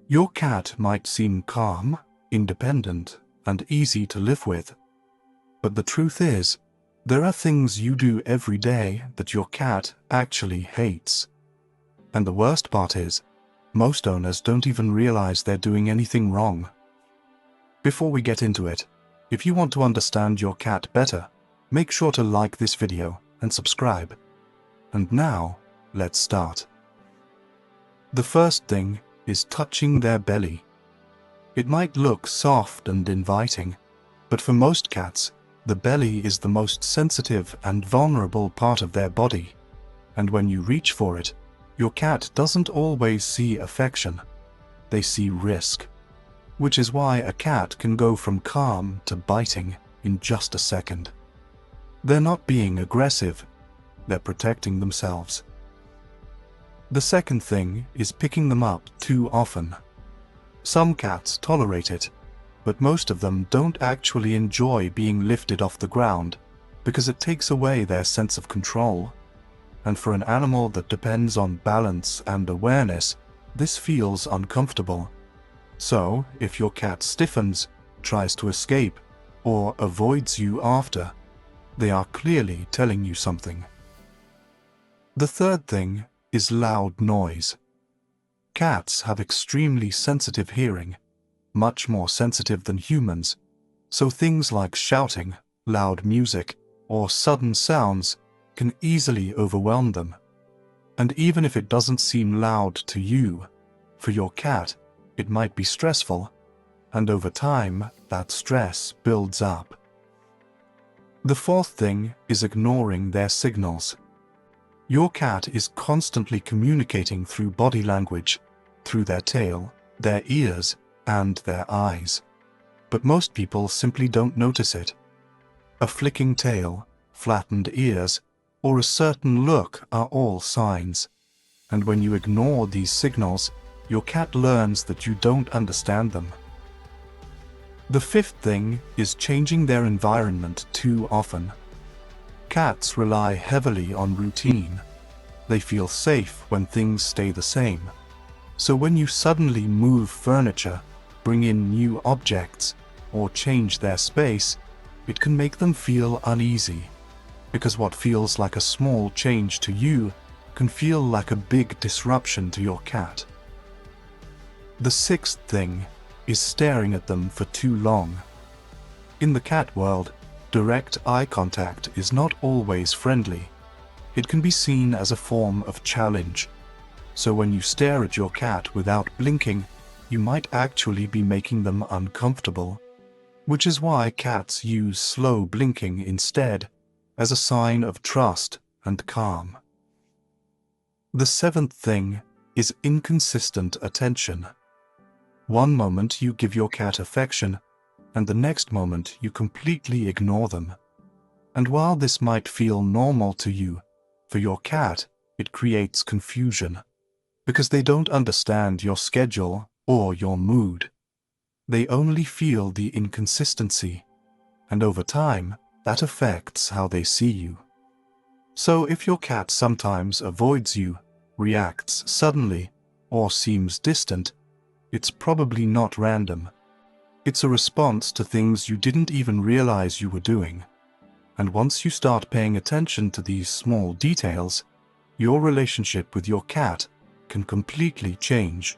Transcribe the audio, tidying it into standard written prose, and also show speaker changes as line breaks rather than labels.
Your cat might seem calm, independent, and easy to live with. But the truth is, there are things you do every day that your cat actually hates. And the worst part is, most owners don't even realize they're doing anything wrong. Before we get into it, if you want to understand your cat better, make sure to like this video and subscribe. And now, let's start. The first thing is touching their belly. It might look soft and inviting, but for most cats, the belly is the most sensitive and vulnerable part of their body. And when you reach for it, your cat doesn't always see affection. They see risk. Which is why a cat can go from calm to biting in just a second. They're not being aggressive, they're protecting themselves. The second thing is picking them up too often. Some cats tolerate it, but most of them don't actually enjoy being lifted off the ground because it takes away their sense of control. And for an animal that depends on balance and awareness, this feels uncomfortable. So, if your cat stiffens, tries to escape, or avoids you after, they are clearly telling you something. The third thing is loud noise. Cats have extremely sensitive hearing, much more sensitive than humans, so things like shouting, loud music, or sudden sounds can easily overwhelm them. And even if it doesn't seem loud to you, for your cat, it might be stressful, and over time, that stress builds up. The fourth thing is ignoring their signals. Your cat is constantly communicating through body language, through their tail, their ears, and their eyes. But most people simply don't notice it. A flicking tail, flattened ears, or a certain look are all signs. And when you ignore these signals, your cat learns that you don't understand them. The fifth thing is changing their environment too often. Cats rely heavily on routine. They feel safe when things stay the same. So when you suddenly move furniture, bring in new objects, or change their space, it can make them feel uneasy, because what feels like a small change to you can feel like a big disruption to your cat. The sixth thing is staring at them for too long. In the cat world, direct eye contact is not always friendly. It can be seen as a form of challenge. So when you stare at your cat without blinking, you might actually be making them uncomfortable. Which is why cats use slow blinking instead, as a sign of trust and calm. The seventh thing is inconsistent attention. One moment you give your cat affection, and the next moment you completely ignore them. And while this might feel normal to you, for your cat, it creates confusion, because they don't understand your schedule or your mood. They only feel the inconsistency, and over time, that affects how they see you. So if your cat sometimes avoids you, reacts suddenly, or seems distant, it's probably not random. It's a response to things you didn't even realize you were doing. And once you start paying attention to these small details, your relationship with your cat can completely change.